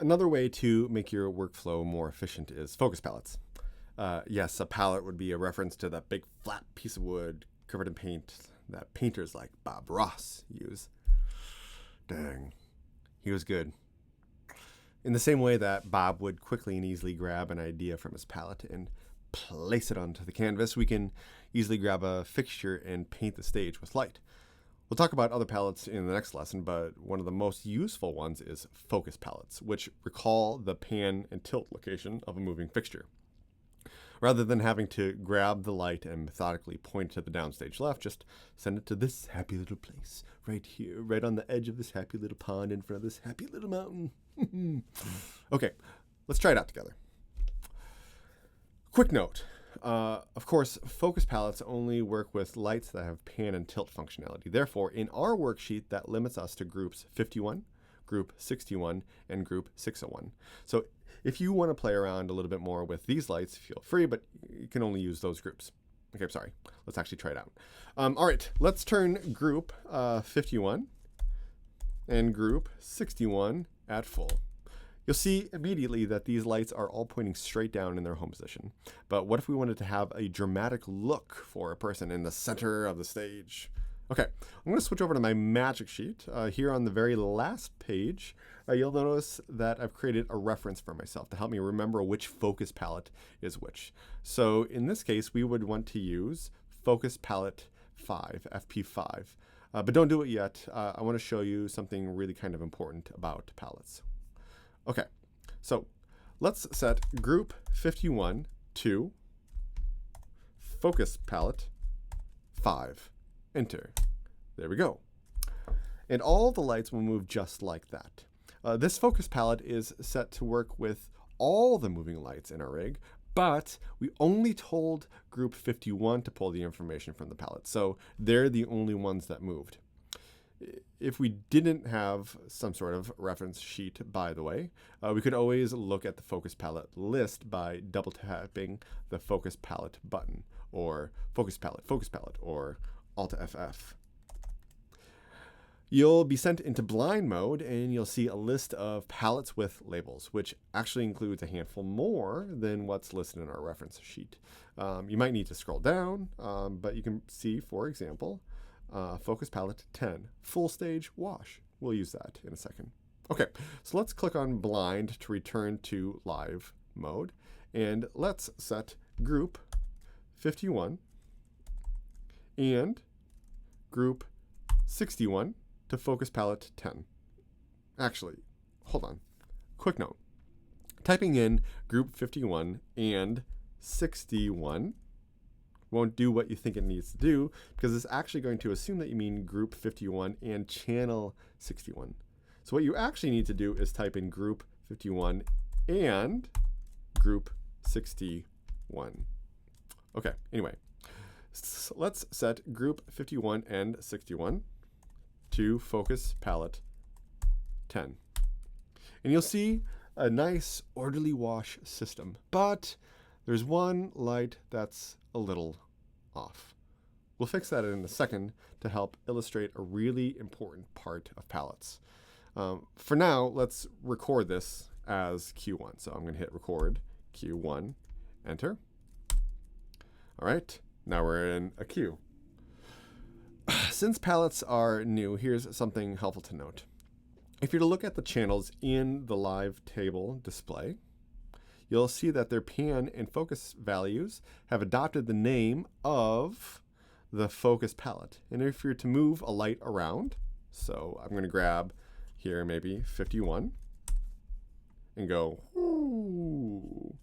Another way to make your workflow more efficient is focus palettes. Yes, a palette would be a reference to that big flat piece of wood covered in paint that painters like Bob Ross use. Dang, he was good. In the same way that Bob would quickly and easily grab an idea from his palette and place it onto the canvas, we can easily grab a fixture and paint the stage with light. We'll talk about other palettes in the next lesson, but one of the most useful ones is focus palettes, which recall the pan and tilt location of a moving fixture. Rather than having to grab the light and methodically point to the downstage left, just send it to this happy little place right here, right on the edge of this happy little pond in front of this happy little mountain. Okay, let's try it out together. Quick note. Of course, focus palettes only work with lights that have pan and tilt functionality. Therefore, in our worksheet, that limits us to groups 51, group 61, and group 601. So if you want to play around a little bit more with these lights, feel free, but you can only use those groups. Okay, sorry. Let's actually try it out. All right, let's turn group 51 and group 61 at full. You'll see immediately that these lights are all pointing straight down in their home position. But what if we wanted to have a dramatic look for a person in the center of the stage? Okay, I'm going to switch over to my magic sheet. Here on the very last page, you'll notice that I've created a reference for myself to help me remember which focus palette is which. So in this case, we would want to use focus palette 5, FP5. But don't do it yet. I want to show you something really kind of important about palettes. Okay, so let's set group 51 to focus palette 5. Enter. There we go. And all the lights will move just like that. This focus palette is set to work with all the moving lights in our rig, but we only told group 51 to pull the information from the palette, so they're the only ones that moved. If we didn't have some sort of reference sheet, by the way, we could always look at the focus palette list by double tapping the focus palette button, or focus palette, or Alt FF. You'll be sent into blind mode and you'll see a list of palettes with labels, which actually includes a handful more than what's listed in our reference sheet. You might need to scroll down, but you can see, for example, focus palette 10, full stage wash. We'll use that in a second. Okay, so let's click on blind to return to live mode. And let's set group 51 and group 61 to focus palette 10. Actually, hold on. Quick note. Typing in group 51 and 61 won't do what you think it needs to do, because it's actually going to assume that you mean group 51 and channel 61. So what you actually need to do is type in group 51 and group 61. Okay, anyway, so let's set group 51 and 61 to focus palette 10. And you'll see a nice orderly wash system, but there's one light that's a little off. We'll fix that in a second to help illustrate a really important part of palettes. For now, let's record this as Q1. So I'm going to hit record Q1, enter. All right, now we're in a queue. Since palettes are new, here's something helpful to note. If you're to look at the channels in the live table display, you'll see that their pan and focus values have adopted the name of the focus palette. And if you're to move a light around, so I'm going to grab here maybe 51 and go, ooh,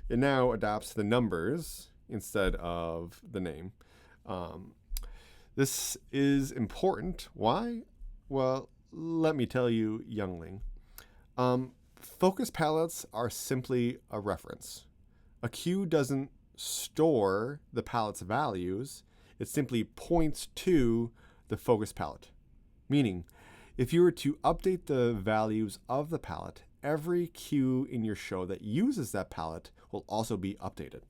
it now adopts the numbers instead of the name. This is important. Why? Well, let me tell you, youngling. Focus palettes are simply a reference. A queue doesn't store the palette's values. It simply points to the focus palette. Meaning, if you were to update the values of the palette, every queue in your show that uses that palette will also be updated.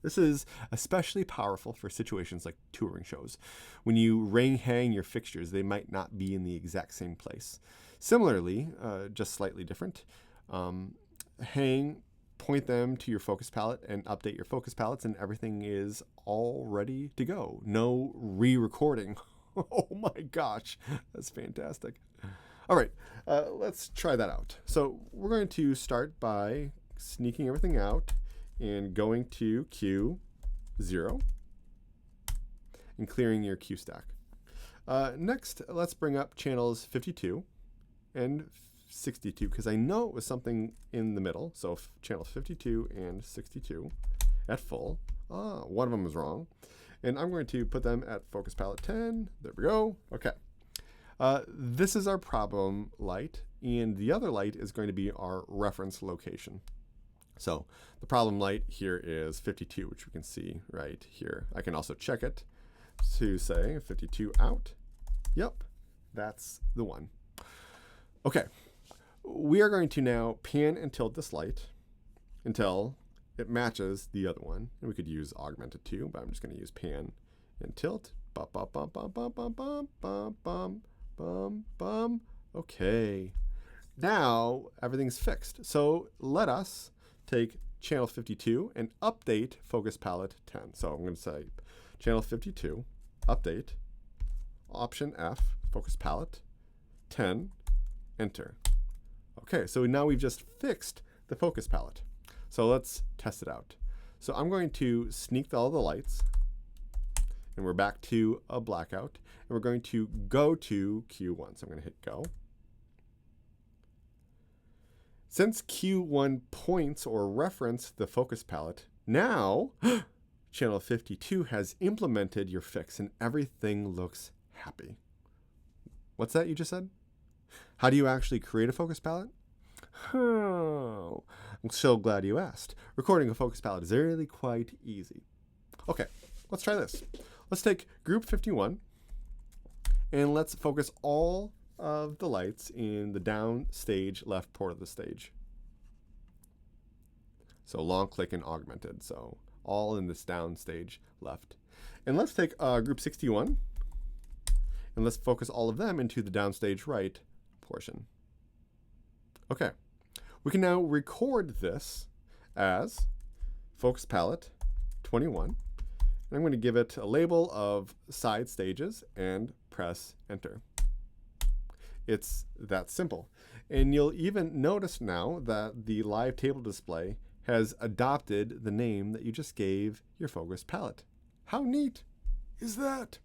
This is especially powerful for situations like touring shows. When you hang your fixtures, they might not be in the exact same place. Similarly, just slightly different, point them to your focus palette and update your focus palettes, and everything is all ready to go. No re-recording. Oh my gosh, that's fantastic. All right, let's try that out. So we're going to start by sneaking everything out and going to Q0 and clearing your Q stack. Next, let's bring up channels 52 and 62, because I know it was something in the middle. So channels 52 and 62 at full. One of them was wrong. And I'm going to put them at focus palette 10. There we go. Okay. This is our problem light, and the other light is going to be our reference location. So the problem light here is 52, which we can see right here. I can also check it to say 52 out. Yep, that's the one. Okay, we are going to now pan and tilt this light until it matches the other one. And we could use augmented too, but I'm just going to use pan and tilt. Bum, bum, bum, bum, bum, bum, bum, bum, bum, bum, bum. Okay, now everything's fixed. So let us take channel 52 and update focus palette 10. So I'm going to say channel 52, update, option F, focus palette 10, enter. Okay, so now we've just fixed the focus palette. So let's test it out. So I'm going to sneak all the lights, and we're back to a blackout, and we're going to go to Q1. So I'm going to hit go. Since Q1 points or reference the focus palette, now channel 52 has implemented your fix and everything looks happy. What's that you just said? How do you actually create a focus palette? Oh, I'm so glad you asked. Recording a focus palette is really quite easy. Okay, let's try this. Let's take group 51 and let's focus all of the lights in the down stage left port of the stage. So long click and augmented. So all in this down stage left. And let's take group 61 and let's focus all of them into the downstage right portion. Okay, we can now record this as focus palette 21. And I'm going to give it a label of side stages and press enter. It's that simple. And you'll even notice now that the live table display has adopted the name that you just gave your focus palette. How neat is that?